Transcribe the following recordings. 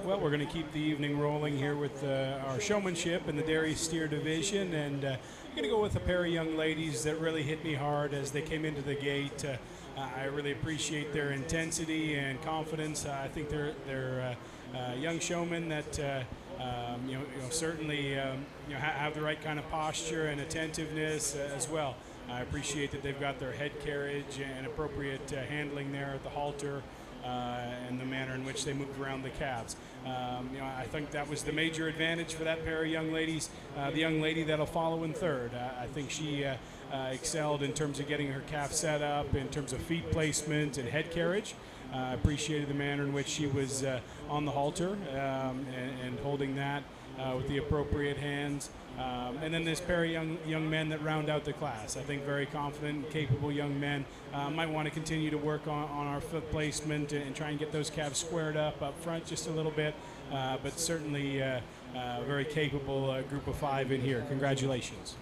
Well, we're going to keep the evening rolling here with our showmanship in the dairy steer division, and I'm going to go with a pair of young ladies that really hit me hard as they came into the gate. I really appreciate their intensity and confidence. I think they're young showmen that certainly have the right kind of posture and attentiveness as well. I appreciate that they've got their head carriage and appropriate handling there at the halter. And the manner in which they moved around the calves. I think that was the major advantage for that pair of young ladies. The young lady that'll follow in third, I think she excelled in terms of getting her calf set up, in terms of feet placement and head carriage. I appreciated the manner in which she was on the halter and holding that with the appropriate hands. And then this pair of young men that round out the class. I think very confident, capable young men. Might want to continue to work on our foot placement and try and get those calves squared up front just a little bit. But certainly a very capable group of 5 in here. Congratulations.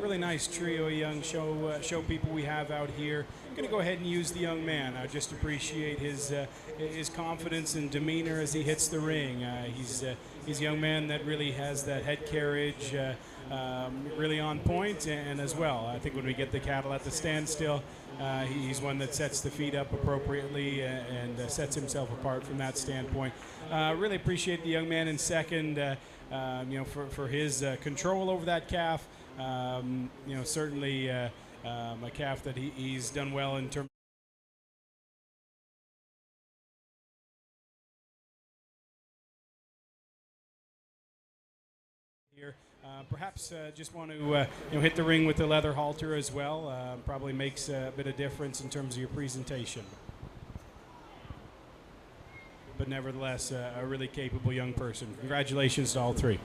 really nice trio of young show people we have out here. I'm going to go ahead and use the young man. I just appreciate his confidence and demeanor as he hits the ring. He's a young man that really has that head carriage, really on point, and as well, I think when we get the cattle at the standstill, he's one that sets the feet up appropriately and sets himself apart from that standpoint. Really appreciate the young man in second, for his control over that calf. Certainly a calf that he's done well in terms. Here, perhaps just want to hit the ring with the leather halter as well. Probably makes a bit of difference in terms of your presentation. But nevertheless, a really capable young person. Congratulations to all three.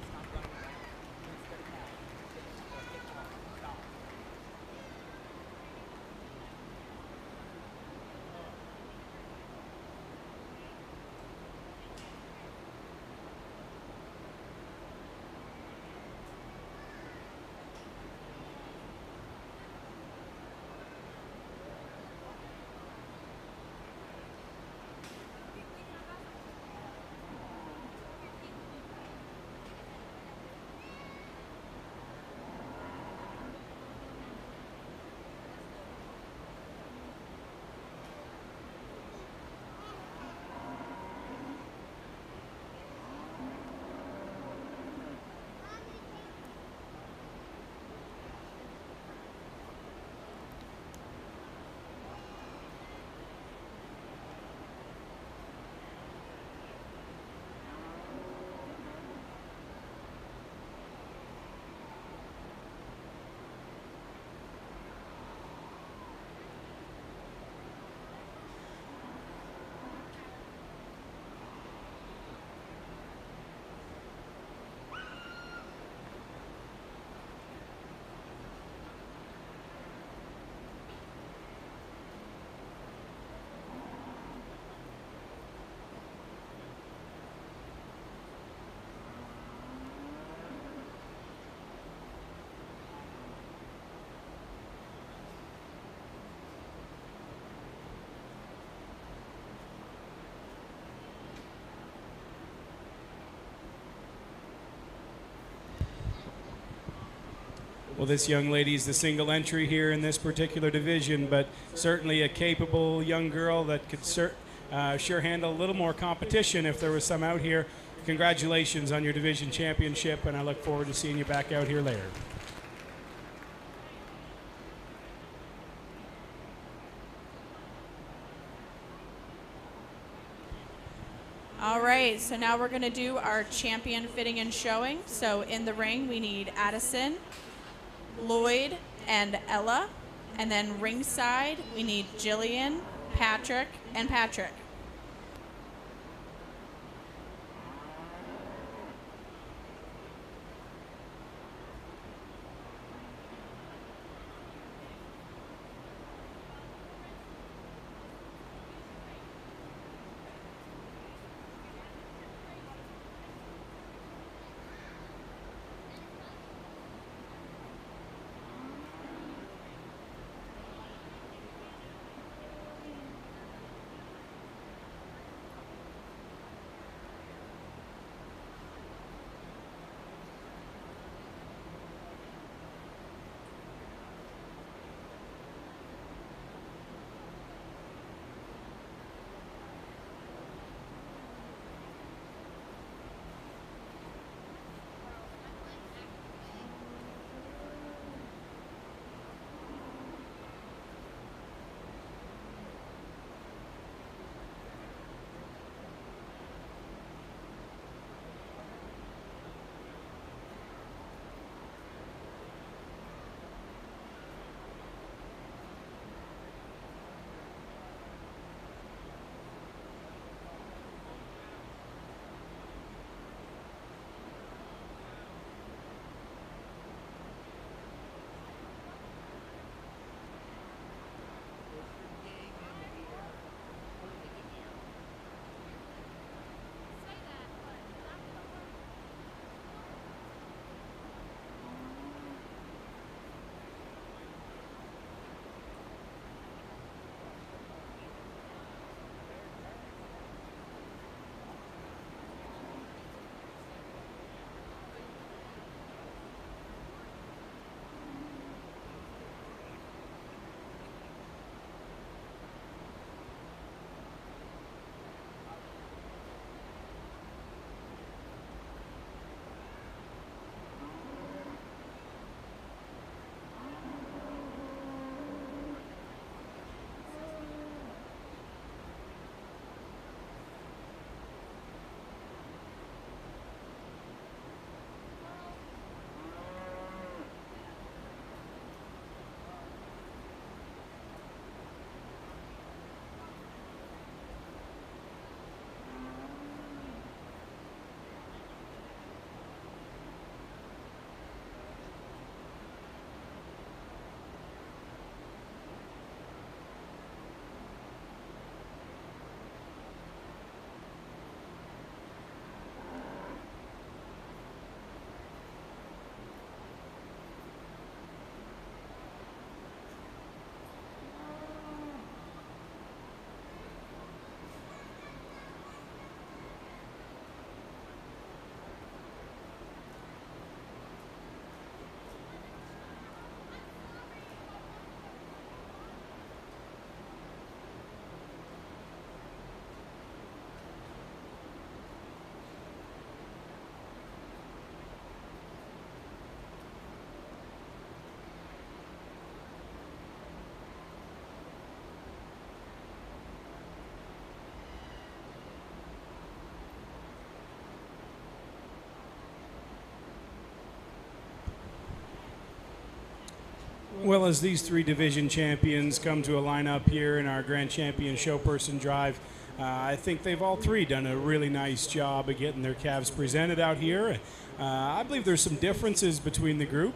Well, this young lady is the single entry here in this particular division, but certainly a capable young girl that could sure handle a little more competition if there was some out here. Congratulations on your division championship, and I look forward to seeing you back out here later. All right, so now we're going to do our champion fitting and showing. So in the ring, we need Addison, Lloyd, and Ella. And then ringside, we need Jillian, Patrick, and Patrick. Well, as these three division champions come to a lineup here in our Grand Champion Showperson Drive, I think they've all three done a really nice job of getting their calves presented out here. I believe there's some differences between the group.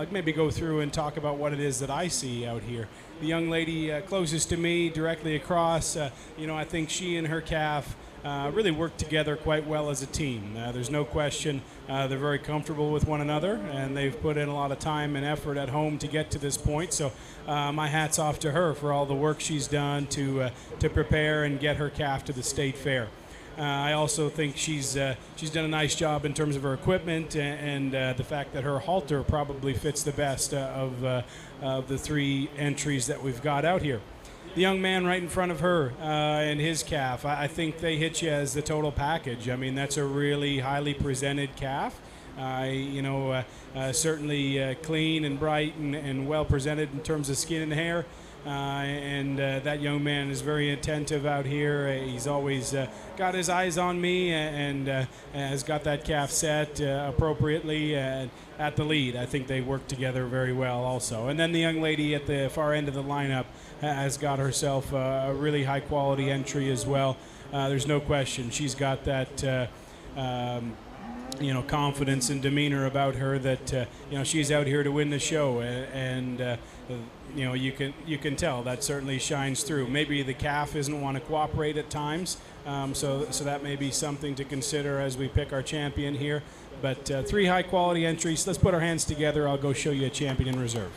Maybe go through and talk about what it is that I see out here. The young lady closest to me, directly across, I think she and her calf really work together quite well as a team. There's no question they're very comfortable with one another, and they've put in a lot of time and effort at home to get to this point. So my hat's off to her for all the work she's done to prepare and get her calf to the state fair. I also think she's done a nice job in terms of her equipment and the fact that her halter probably fits the best of the three entries that we've got out here. The young man right in front of her and his calf, I think they hit you as the total package. I mean, that's a really highly presented calf. Certainly clean and bright and well presented in terms of skin and hair. That young man is very attentive out here. He's always got his eyes on me and has got that calf set appropriately at the lead. I think they work together very well also. And then the young lady at the far end of the lineup has got herself a really high quality entry as well. There's no question. She's got that confidence and demeanor about her that she's out here to win the show, and you can tell that certainly shines through. Maybe the calf doesn't want to cooperate at times, so that may be something to consider as we pick our champion here. But three high quality entries. Let's put our hands together. I'll go show you a champion in reserve.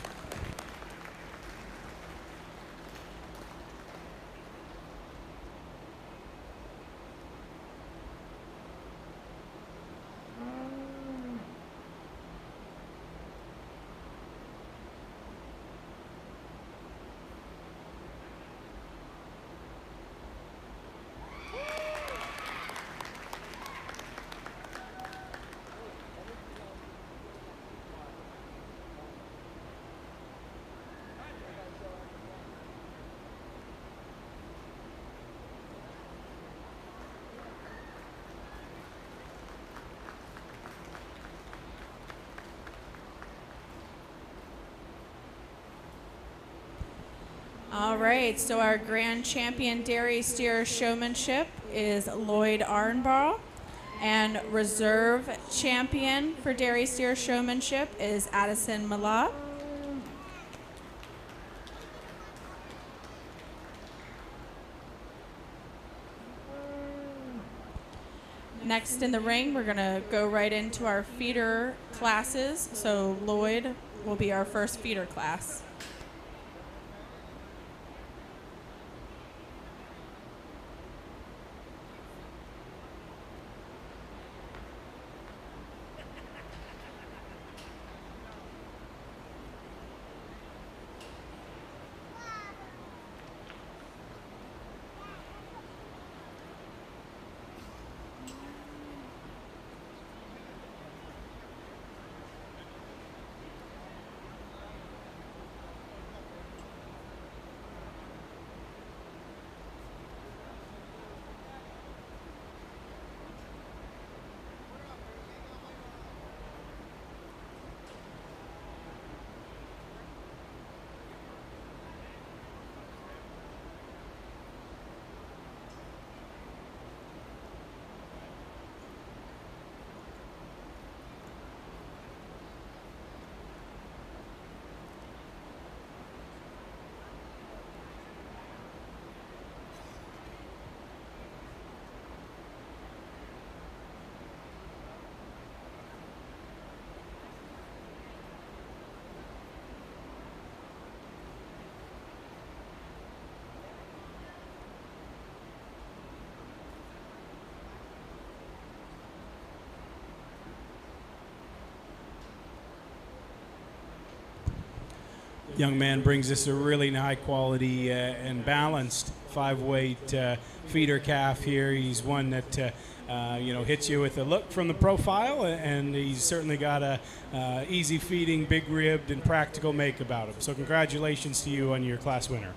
All right, so our grand champion dairy steer showmanship is Lloyd Arnbaugh, and reserve champion for dairy steer showmanship is Addison Mala. Next in the ring, we're going to go right into our feeder classes. So Lloyd will be our first feeder class. Young man brings us a really high quality and balanced 5-weight feeder calf here. He's one that hits you with a look from the profile, and he's certainly got a easy feeding, big ribbed, and practical make about him. So congratulations to you on your class winner.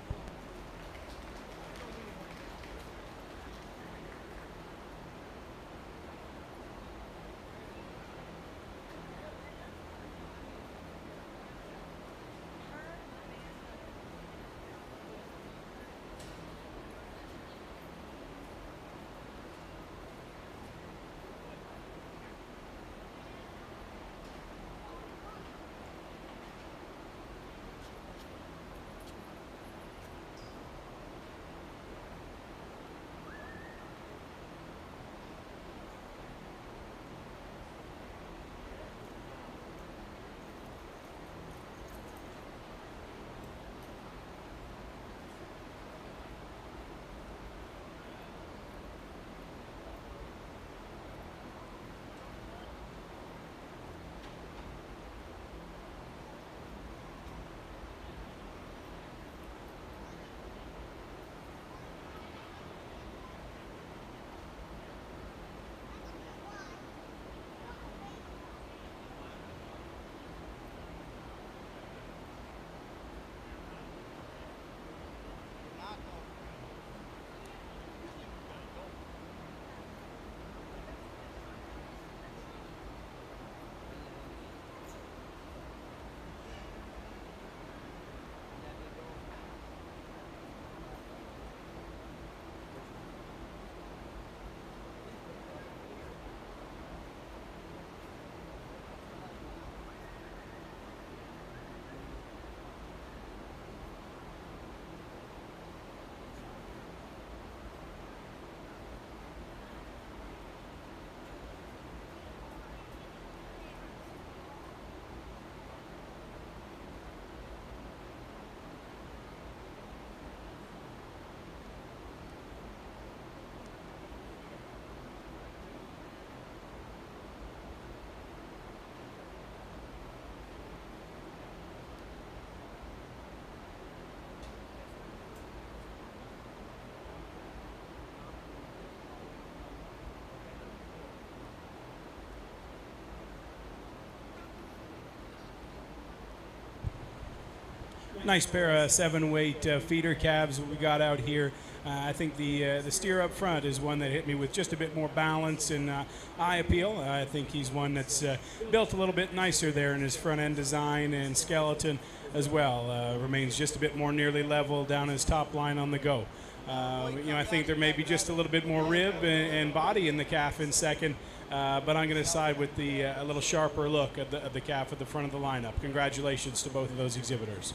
Nice pair of 7-weight feeder calves we got out here. I think the steer up front is one that hit me with just a bit more balance and eye appeal. I think he's one that's built a little bit nicer there in his front end design and skeleton as well. Remains just a bit more nearly level down his top line on the go. I think there may be just a little bit more rib and body in the calf in second, but I'm going to side with a little sharper look at the calf at the front of the lineup. Congratulations to both of those exhibitors.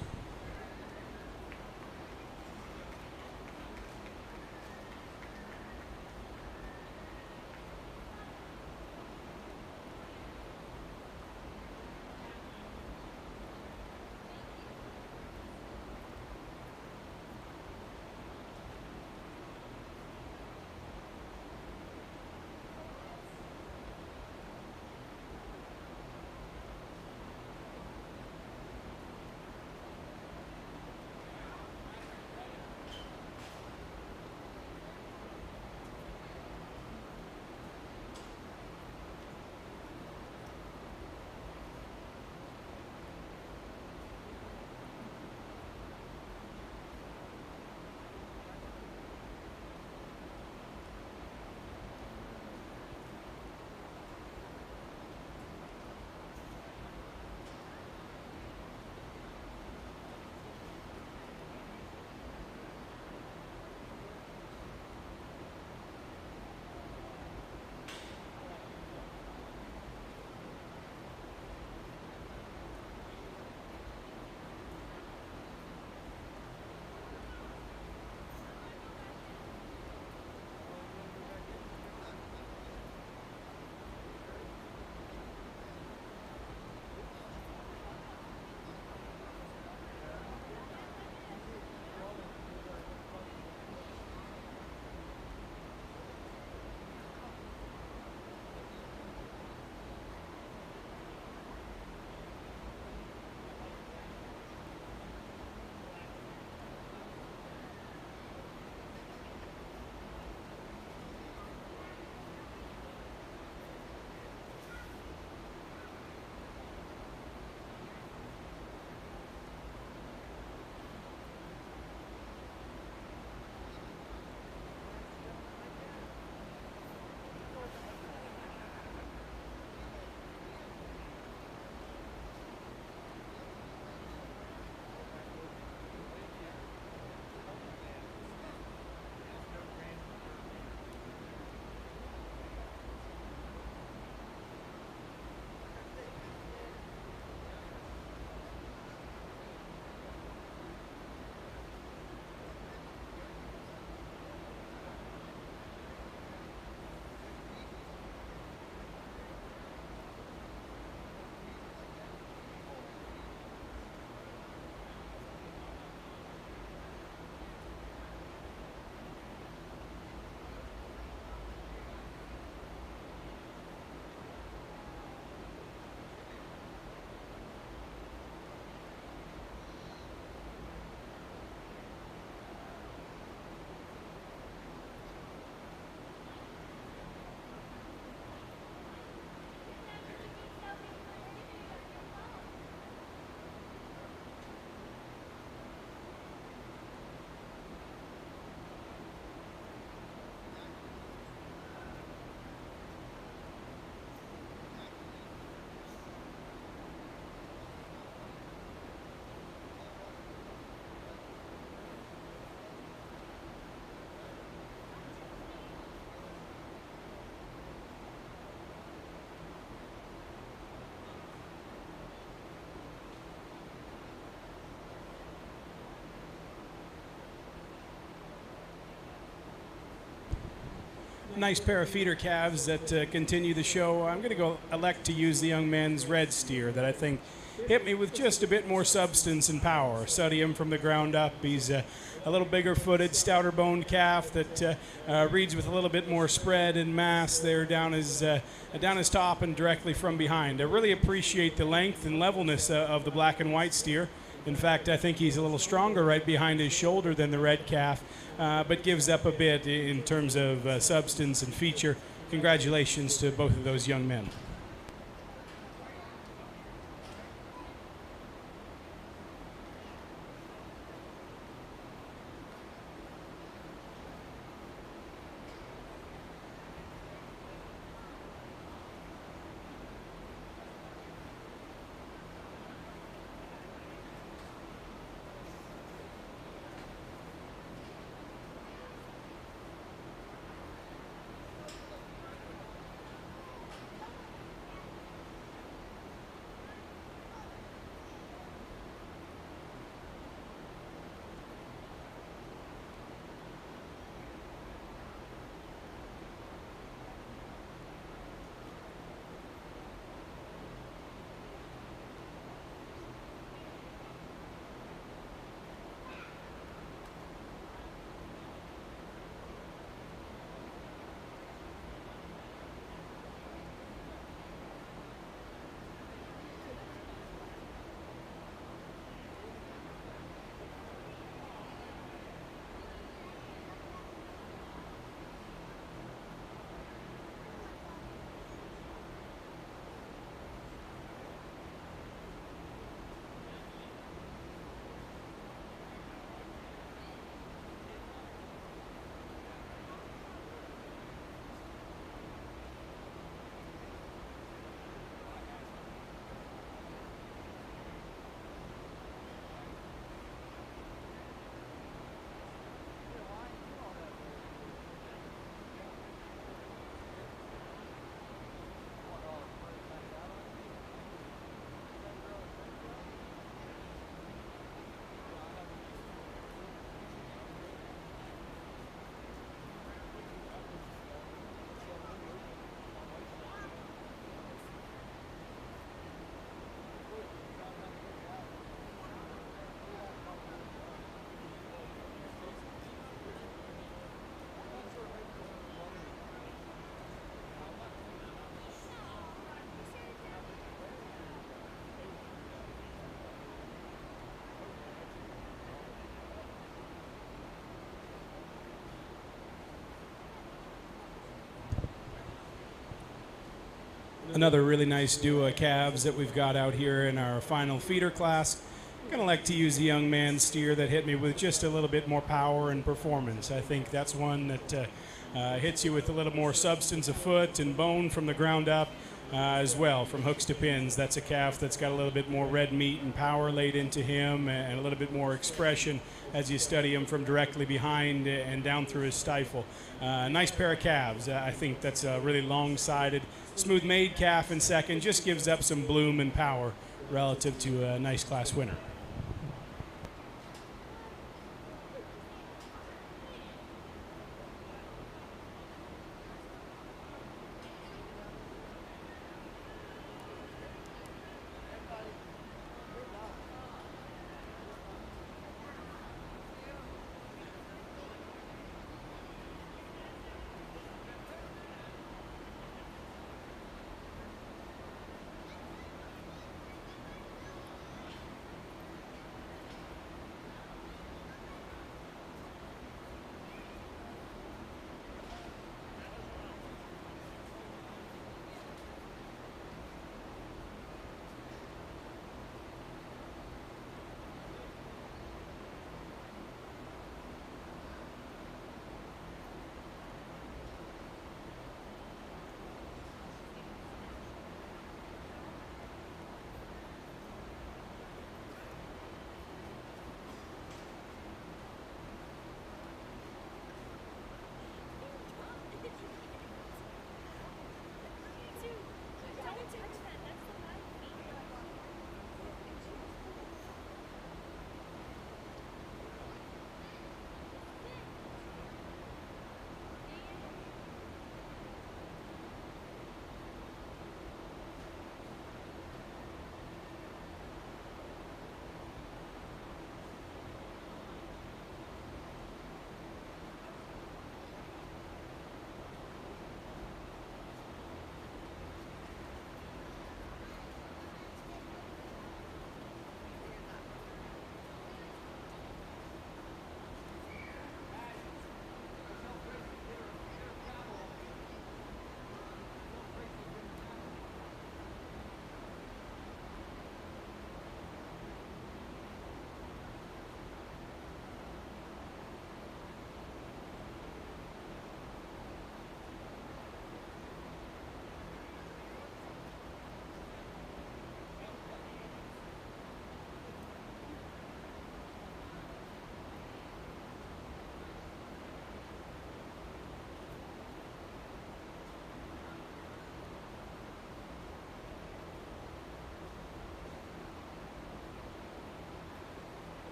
Nice pair of feeder calves that continue the show. I'm going to elect to use the young man's red steer that I think hit me with just a bit more substance and power. Study him from the ground up. He's a little bigger footed, stouter boned calf that reads with a little bit more spread and mass there down his top and directly from behind. I really appreciate the length and levelness of the black and white steer. In fact, I think he's a little stronger right behind his shoulder than the red calf, but gives up a bit in terms of substance and feature. Congratulations to both of those young men. another really nice duo of calves that we've got out here in our final feeder class. I'm going to like to use the young man steer that hit me with just a little bit more power and performance. I think that's one that hits you with a little more substance of foot and bone from the ground up as well, from hooks to pins. That's a calf that's got a little bit more red meat and power laid into him, and a little bit more expression as you study him from directly behind and down through his stifle. Nice pair of calves. I think that's a really long-sided, smooth-made calf in second. Just gives up some bloom and power relative to a nice class winner.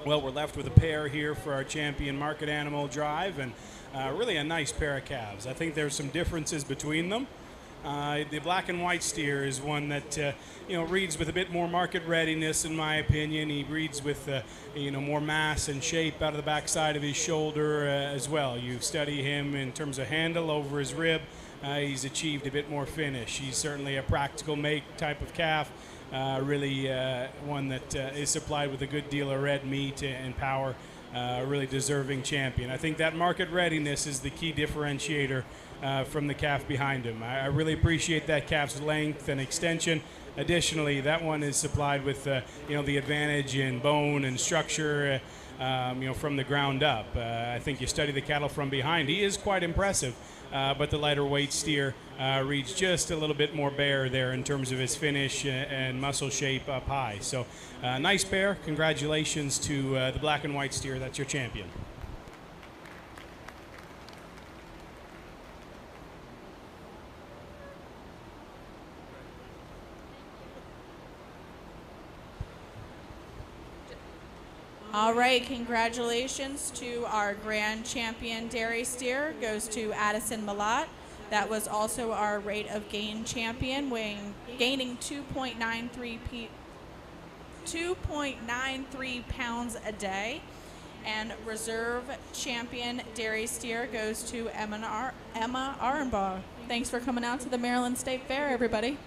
Well, we're left with a pair here for our champion market animal drive, and really a nice pair of calves. I think there's some differences between them. The black and white steer is one that reads with a bit more market readiness, in my opinion. He reads with more mass and shape out of the backside of his shoulder as well. You study him in terms of handle over his rib. He's achieved a bit more finish. He's certainly a practical make type of calf. Really one that is supplied with a good deal of red meat and power. Really deserving champion. I think that market readiness is the key differentiator from the calf behind him. I really appreciate that calf's length and extension. Additionally, that one is supplied with the advantage in bone and structure from the ground up. I think you study the cattle from behind. He is quite impressive but the lighter weight steer reads just a little bit more bare there in terms of his finish and muscle shape up high. So nice bear. Congratulations to the black and white steer. That's your champion. All right, congratulations to our grand champion dairy steer. Goes to Addison Malat. That was also our rate of gain champion, gaining 2.93 pounds a day. And reserve champion dairy steer goes to Emma Arenbaugh. Thanks for coming out to the Maryland State Fair, everybody.